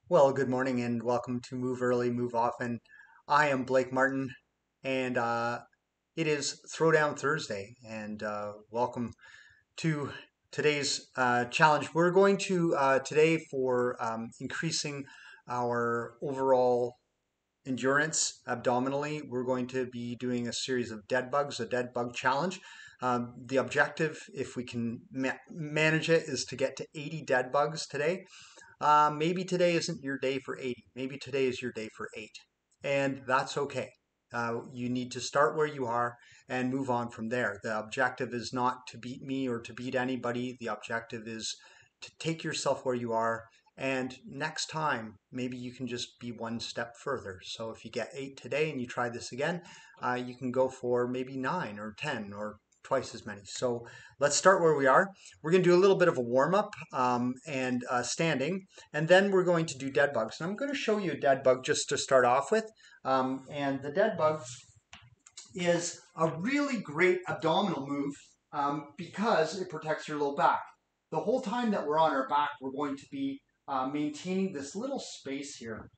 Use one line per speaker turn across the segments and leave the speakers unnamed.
Well, good morning and welcome to Move Early, Move Often. I am Blake Martin, and it is Throwdown Thursday. And welcome to today's challenge. We're going to today for increasing our overall endurance abdominally. We're going to be doing a series of dead bugs, a dead bug challenge. The objective, if we can manage it, is to get to 80 dead bugs today. Maybe today isn't your day for 80. Maybe today is your day for 8. And that's okay. You need to start where you are and move on from there. The objective is not to beat me or to beat anybody. The objective is to take yourself where you are. And next time, maybe you can just be one step further. So if you get 8 today and you try this again, you can go for maybe 9 or 10 or twice as many. So let's start where we are. We're going to do a little bit of a warm up and standing, and then we're going to do dead bugs. And I'm going to show you a dead bug just to start off with. And the dead bug is a really great abdominal move because it protects your low back. The whole time that we're on our back, we're going to be maintaining this little space here.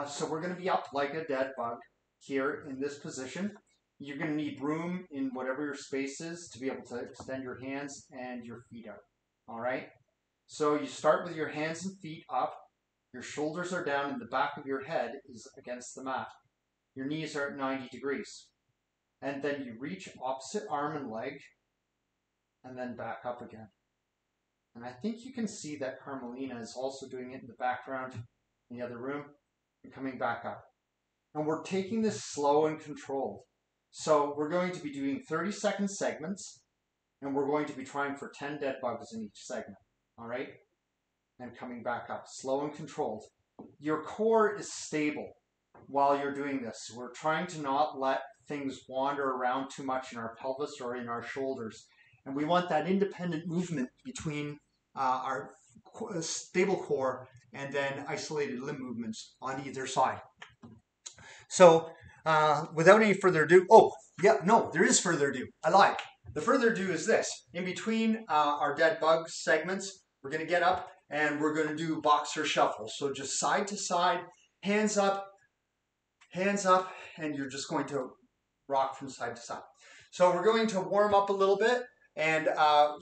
So we're going to be up like a dead bug here in this position. You're going to need room in whatever your space is to be able to extend your hands and your feet out. All right? So you start with your hands and feet up. Your shoulders are down and the back of your head is against the mat. Your knees are at 90 degrees. And then you reach opposite arm and leg and then back up again. And I think you can see that Carmelina is also doing it in the background in the other room and coming back up. And we're taking this slow and controlled. So we're going to be doing 30-second segments, and we're going to be trying for 10 dead bugs in each segment. All right? And coming back up, slow and controlled. Your core is stable while you're doing this. We're trying to not let things wander around too much in our pelvis or in our shoulders. And we want that independent movement between our stable core and then isolated limb movements on either side. So without any further ado, there is further ado. I lied. The further ado is this. In between our dead bug segments, we're going to get up and we're going to do boxer shuffle. So just side to side, hands up, and you're just going to rock from side to side. So we're going to warm up a little bit, and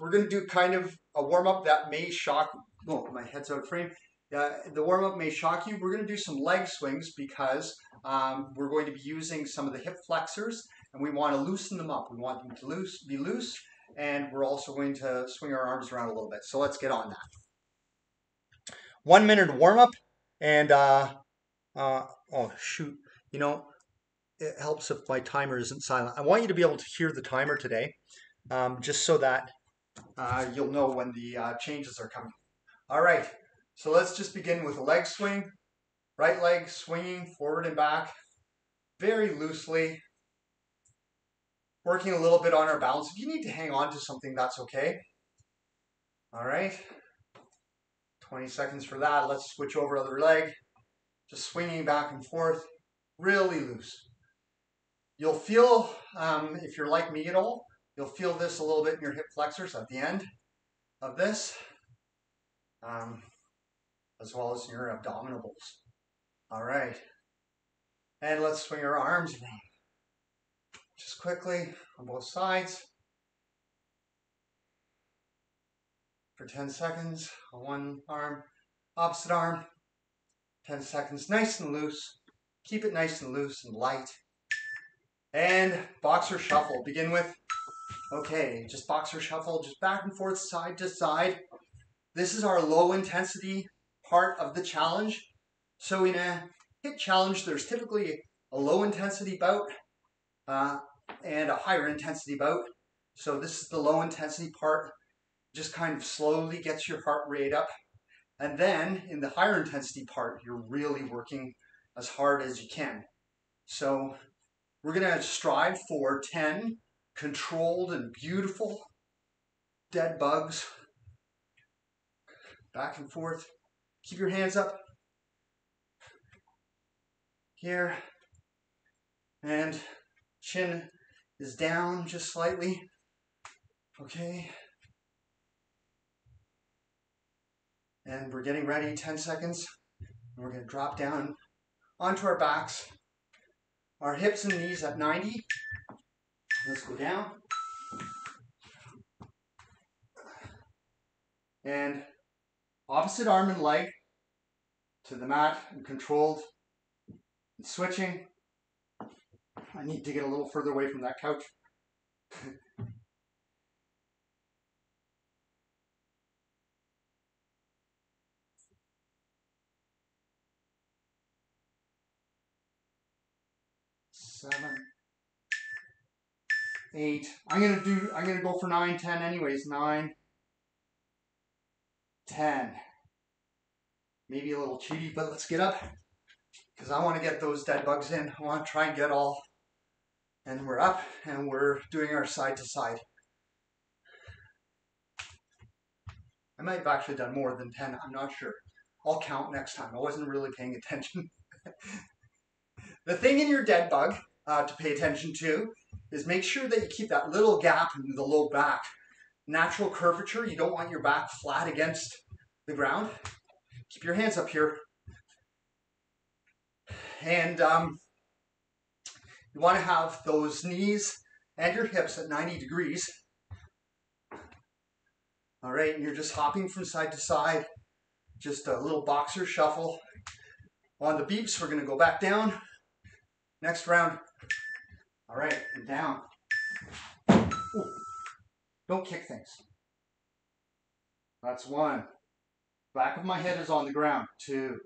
we're going to do kind of a warm up that may shock. Oh, my head's out of frame. The warm up may shock you. We're going to do some leg swings because we're going to be using some of the hip flexors, and we want to loosen them up. We want them to be loose, and we're also going to swing our arms around a little bit. So let's get on that. 1 minute warm up, and oh shoot, it helps if my timer isn't silent. I want you to be able to hear the timer today, just so that you'll know when the changes are coming. All right, so let's just begin with a leg swing. Right leg swinging forward and back very loosely, working a little bit on our balance. If you need to hang on to something, that's okay. All right, 20 seconds for that. Let's switch over other leg. Just swinging back and forth, really loose. You'll feel, if you're like me at all, you'll feel this a little bit in your hip flexors at the end of this, as well as in your abdominals. All right. And let's swing our arms around. Just quickly on both sides. For 10 seconds on one arm, opposite arm. 10 seconds, nice and loose. Keep it nice and loose and light. And boxer shuffle, begin with. Okay, just boxer shuffle, just back and forth, side to side. This is our low intensity part of the challenge. So in a HIIT challenge, there's typically a low intensity bout and a higher intensity bout. So this is the low intensity part. Just kind of slowly gets your heart rate up. And then in the higher intensity part, you're really working as hard as you can. So we're going to strive for 10 controlled and beautiful dead bugs. Back and forth. Keep your hands up. Here. And chin is down just slightly. Okay. And we're getting ready, 10 seconds. We're going to drop down onto our backs, our hips and knees at 90. Let's go down. And opposite arm and leg to the mat and controlled and switching. I need to get a little further away from that couch. 7, 8. I'm gonna go for 9, 10 anyways. 9, 10. Maybe a little cheaty, but let's get up because I want to get those dead bugs in. I want to try and get all. And we're up and we're doing our side to side. I might have actually done more than 10. I'm not sure. I'll count next time. I wasn't really paying attention. The thing in your dead bug to pay attention to is make sure that you keep that little gap in the low back. Natural curvature. You don't want your back flat against the ground. Keep your hands up here. And you want to have those knees and your hips at 90 degrees. All right, and you're just hopping from side to side. Just a little boxer shuffle. On the beeps, we're going to go back down. Next round. All right, and down. Ooh. Don't kick things. That's 1. Back of my head is on the ground. 2.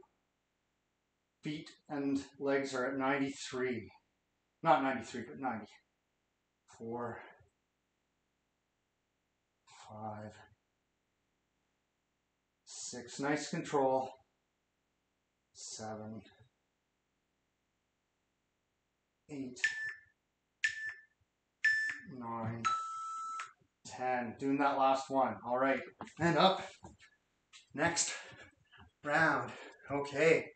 Feet and legs are at 93. Not 93, but 90. 4, 5, 6. Nice control. 7, 8, 9, 10. Doing that last one. All right. And up. Next round. Okay.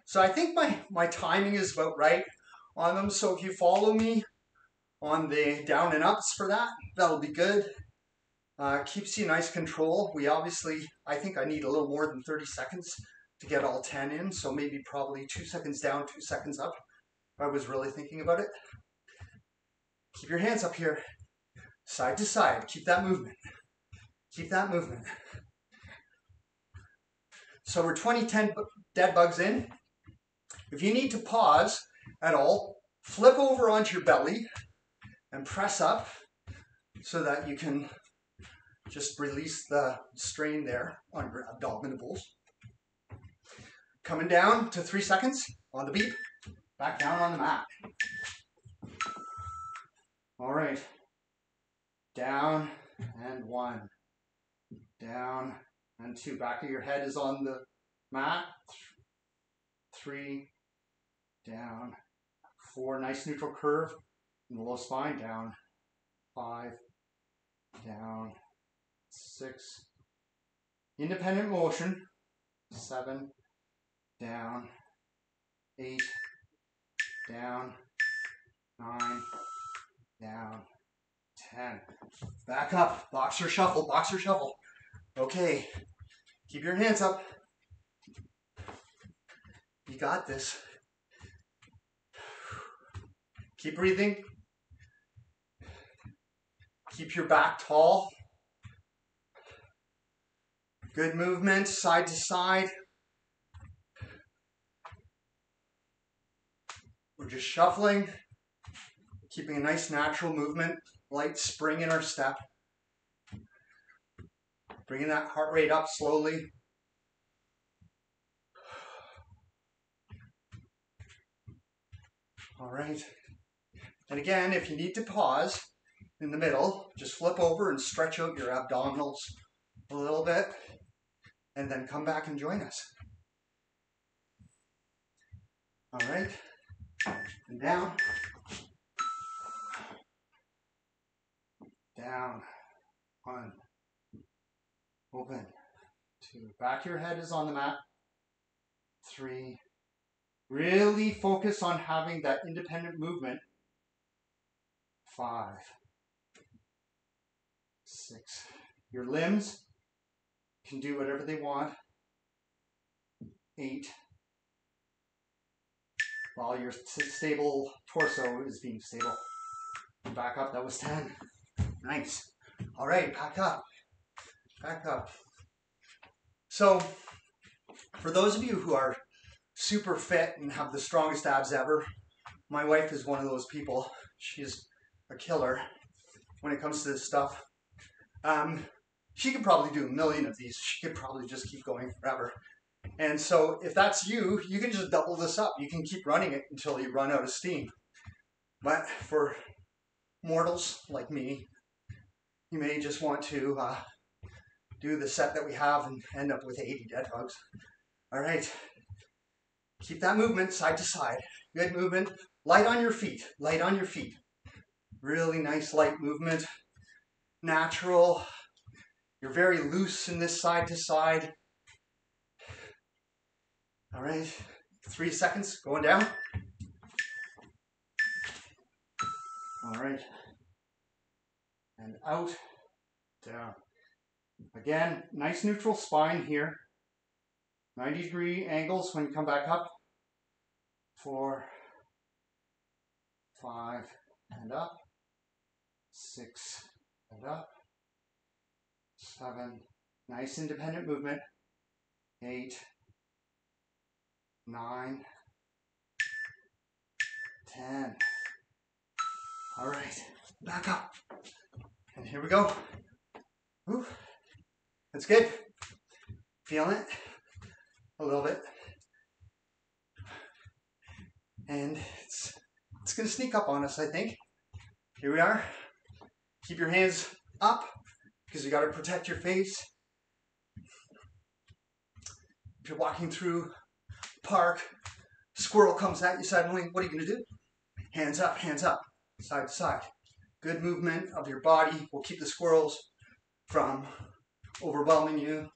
So I think my timing is about right on them. So if you follow me on the down and ups for that, that'll be good. Keeps you nice control. I think I need a little more than 30 seconds to get all 10 in. So maybe probably 2 seconds down, 2 seconds up. If I was really thinking about it. Keep your hands up here. Side to side. Keep that movement. Keep that movement. So we're 20-10 dead bugs in. If you need to pause at all, flip over onto your belly and press up so that you can just release the strain there on your abdominals. Coming down to 3 seconds on the beat. Back down on the mat. All right. Down and 1. Down and 2. Back of your head is on the mat. 3. Down. 4. Nice neutral curve in the low spine. Down. 5. Down. 6. Independent motion. 7. Down. 8. Down. 9. Down. 10. Back up. Boxer shuffle. Boxer shuffle. Okay. Keep your hands up. You got this. Keep breathing. Keep your back tall. Good movement, side to side. We're just shuffling, keeping a nice natural movement, light spring in our step. Bringing that heart rate up slowly. All right. And again, if you need to pause in the middle, just flip over and stretch out your abdominals a little bit, and then come back and join us. All right. And down. Down. 1. Open. 2. Back of your head is on the mat. 3. Really focus on having that independent movement. 5. 6. Your limbs can do whatever they want. 8. While your stable torso is being stable. Back up, that was 10. Nice. All right, back up. Back up. So, for those of you who are super fit and have the strongest abs ever, my wife is one of those people. She's a killer when it comes to this stuff. She could probably do a million of these. She could probably just keep going forever. And so if that's you, you can just double this up. You can keep running it until you run out of steam. But for mortals like me, you may just want to do the set that we have and end up with 80 dead bugs. All right. Keep that movement side to side. Good movement. Light on your feet. Light on your feet. Really nice light movement. Natural. You're very loose in this side to side. All right. 3 seconds. Going down. All right. And out. Down. Again, nice neutral spine here. 90-degree angles when you come back up. 4, 5, and up. 6, and up. 7, nice independent movement. 8, 9, 10. All right, back up. And here we go. Woo. That's good. Feeling it? A little bit. And it's going to sneak up on us, I think. Here we are. Keep your hands up because you got to protect your face. If you're walking through a park, squirrel comes at you suddenly, what are you going to do? Hands up, side to side. Good movement of your body will keep the squirrels from overwhelming you.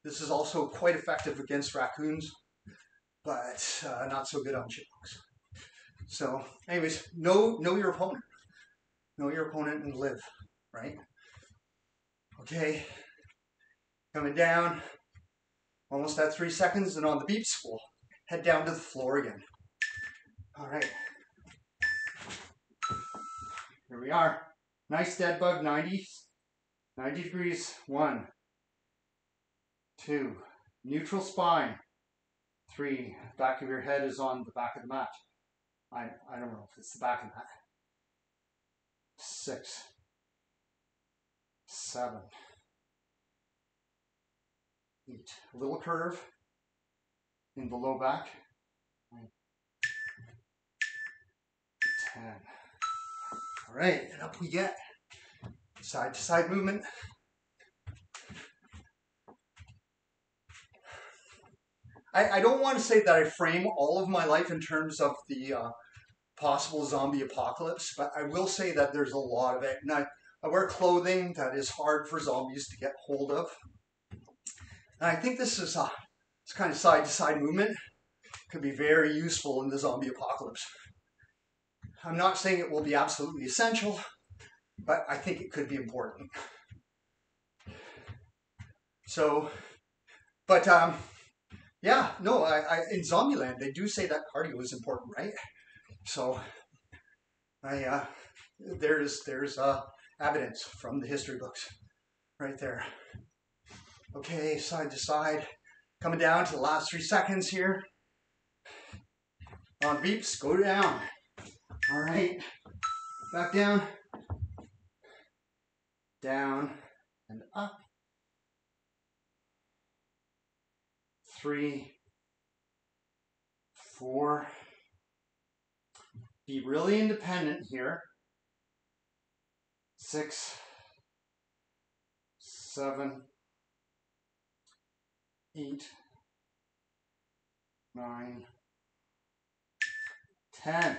This is also quite effective against raccoons, but not so good on chipmunks. So anyways, know your opponent. Know your opponent and live, right? Okay, coming down, almost at 3 seconds, and on the beeps, we'll head down to the floor again. All right, here we are. Nice dead bug, 90 degrees. 1, 2, neutral spine. 3, back of your head is on the back of the mat. I don't know if it's the back of that. 6, 7, 8. A little curve in the low back. 9, 10. All right, and up we get. Side to side movement. I don't want to say that I frame all of my life in terms of the possible zombie apocalypse, but I will say that there's a lot of it. And I wear clothing that is hard for zombies to get hold of. And I think this is this kind of side to side movement could be very useful in the zombie apocalypse. I'm not saying it will be absolutely essential, but I think it could be important. So, but yeah, no, in Zombieland, they do say that cardio is important, right? So, there's evidence from the history books right there. Okay, side to side, coming down to the last 3 seconds here. On beeps, go down. All right, back down, down, and up. 3, 4. Be really independent here. 6, 7, 8, 9, 10.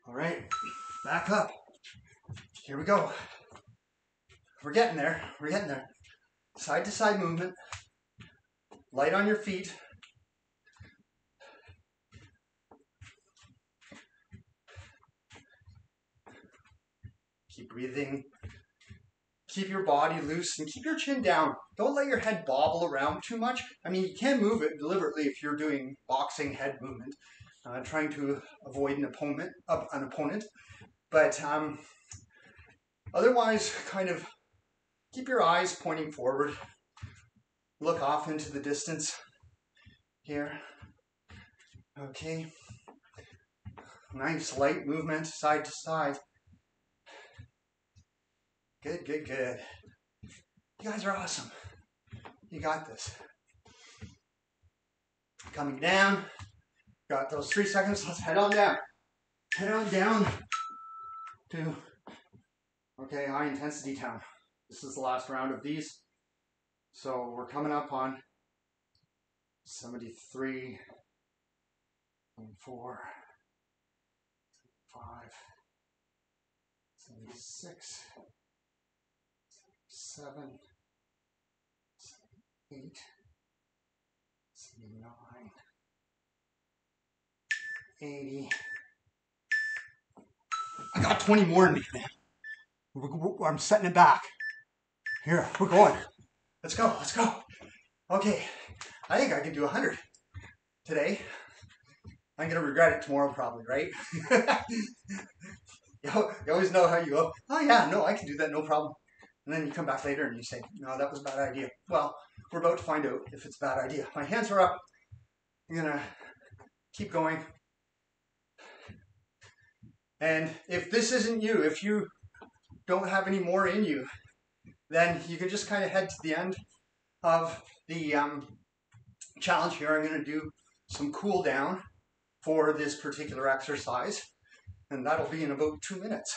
All right, back up. Here we go. We're getting there. We're getting there. Side to side movement. Light on your feet. Keep breathing keep your body loose and keep your chin down. Don't let your head bobble around too much. I mean, you can move it deliberately if you're doing boxing head movement, trying to avoid an opponent. But otherwise, kind of keep your eyes pointing forward. Look off into the distance here. Okay. Nice light movement side to side. Good, good, good. You guys are awesome. You got this. Coming down. Got those 3 seconds. Let's head on down. Head on down to, okay, high intensity town. This is the last round of these. So we're coming up on 73, 74, 75, 76, 77, 78, 79, 80. I got 20 more in me, man. I'm setting it back. Here, we're going. Let's go, let's go. Okay, I think I can do 100 today. I'm going to regret it tomorrow probably, right? You always know how you go, oh yeah, no, I can do that, no problem. And then you come back later and you say, no, that was a bad idea. Well, we're about to find out if it's a bad idea. My hands are up. I'm going to keep going. And if this isn't you, if you don't have any more in you, then you can just kind of head to the end of the challenge here. I'm going to do some cool down for this particular exercise, and that'll be in about 2 minutes,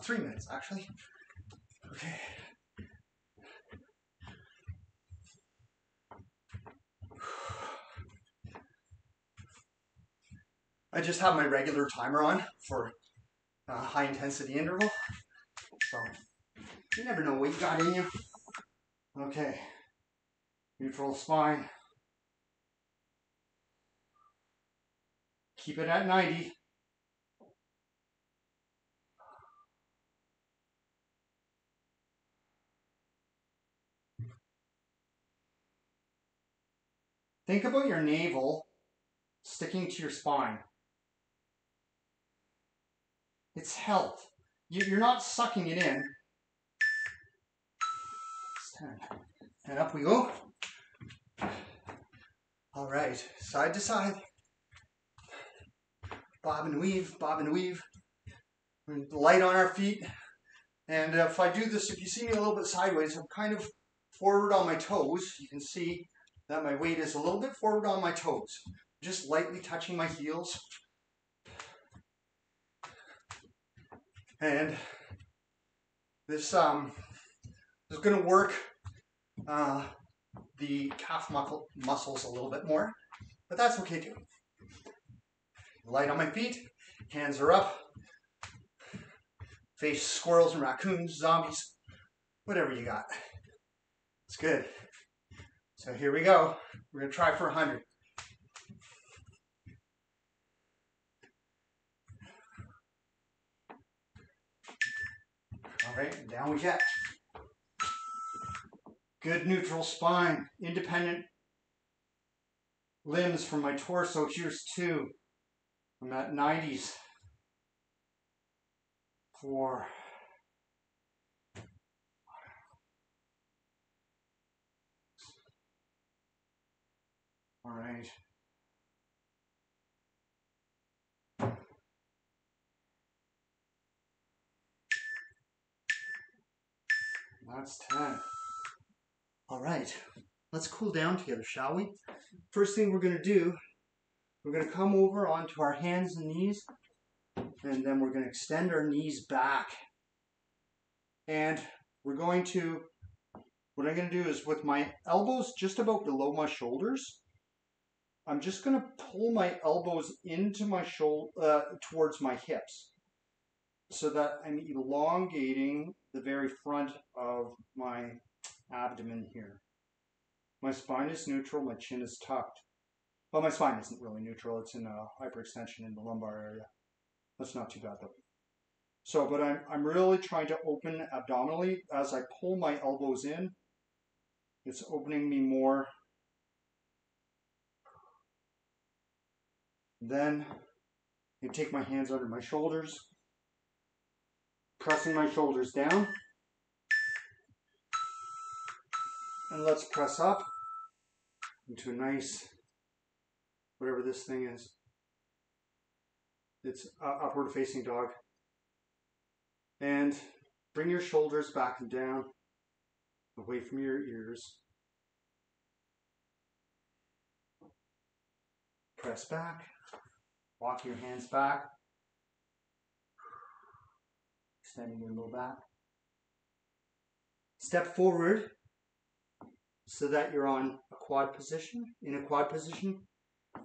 3 minutes actually. Okay. I just have my regular timer on for high intensity interval, so you never know what you got in you. Okay, neutral spine. Keep it at 90. Think about your navel sticking to your spine. It's health. You're not sucking it in. It's 10. And up we go. All right, side to side. Bob and weave, bob and weave. Light on our feet. And if I do this, if you see me a little bit sideways, I'm kind of forward on my toes. You can see that my weight is a little bit forward on my toes. Just lightly touching my heels. And this is going to work the calf muscles a little bit more, but that's okay too. Light on my feet, hands are up. Face squirrels and raccoons, zombies, whatever you got. It's good. So here we go. We're going to try for 100. All right, down we get. Good neutral spine, independent limbs from my torso. Here's 2. I'm at 90s. 4. All right. That's 10. All right, let's cool down together, shall we? First thing we're going to do, we're going to come over onto our hands and knees, and then we're going to extend our knees back. And we're going to, what I'm going to do is with my elbows just about below my shoulders, I'm just going to pull my elbows into my shoulder, towards my hips, so that I'm elongating the very front of my abdomen here. My spine is neutral, my chin is tucked. Well, my spine isn't really neutral, it's in a hyperextension in the lumbar area. That's not too bad though. So, but I'm really trying to open abdominally. As I pull my elbows in, it's opening me more. Then I take my hands under my shoulders, pressing my shoulders down. And let's press up into a nice, whatever this thing is. It's upward facing dog. And bring your shoulders back and down, away from your ears. Press back, walk your hands back, extending your low back. Step forward so that you're on a quad position, in a quad position,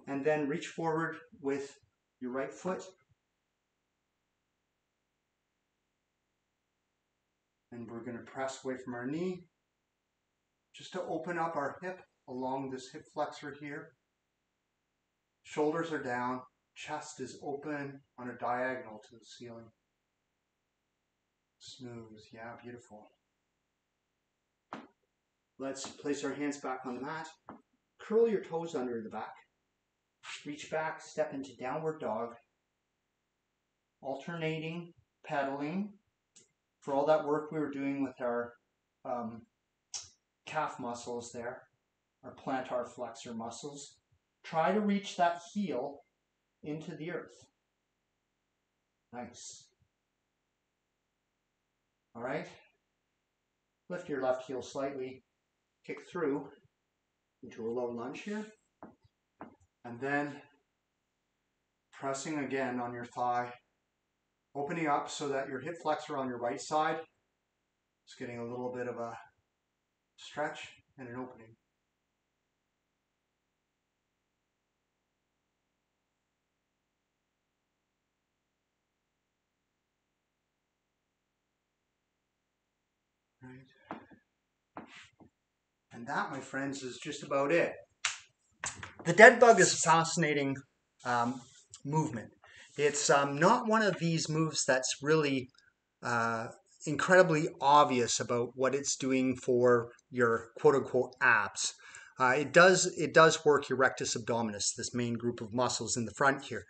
and then reach forward with your right foot. And we're going to press away from our knee, just to open up our hip along this hip flexor here. Shoulders are down, chest is open on a diagonal to the ceiling. Smooth, yeah, beautiful. Let's place our hands back on the mat. Curl your toes under the back. Reach back, step into downward dog. Alternating, pedaling. For all that work we were doing with our calf muscles there, our plantar flexor muscles, try to reach that heel into the earth. Nice. All right. Lift your left heel slightly, kick through into a low lunge here, and then pressing again on your thigh, opening up so that your hip flexor on your right side is getting a little bit of a stretch and an opening. Right. And that, my friends, is just about it. The dead bug is a fascinating movement. It's not one of these moves that's really incredibly obvious about what it's doing for your quote-unquote abs. It does work your rectus abdominis, this main group of muscles in the front here.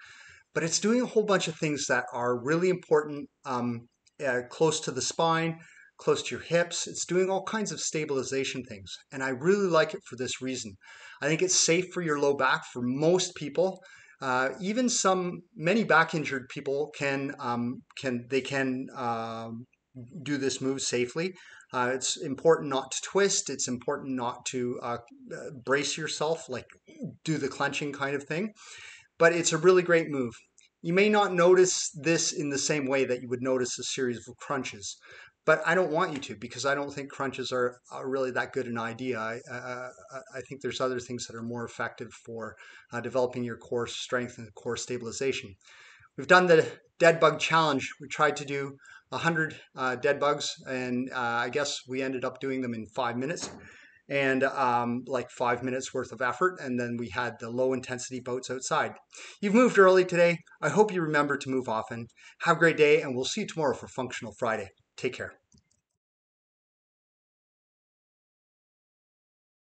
But it's doing a whole bunch of things that are really important close to the spine, close to your hips. It's doing all kinds of stabilization things. And I really like it for this reason. I think it's safe for your low back for most people. Even many back injured people can do this move safely. It's important not to twist. It's important not to brace yourself, like do the clenching kind of thing. But it's a really great move. You may not notice this in the same way that you would notice a series of crunches, but I don't want you to, because I don't think crunches are really that good an idea. I think there's other things that are more effective for developing your core strength and core stabilization. We've done the dead bug challenge. We tried to do 100 dead bugs, and I guess we ended up doing them in 5 minutes. And like 5 minutes worth of effort, and then we had the low intensity bouts outside. You've moved early today. I hope you remember to move often. Have a great day, and we'll see you tomorrow for Functional Friday. Take care.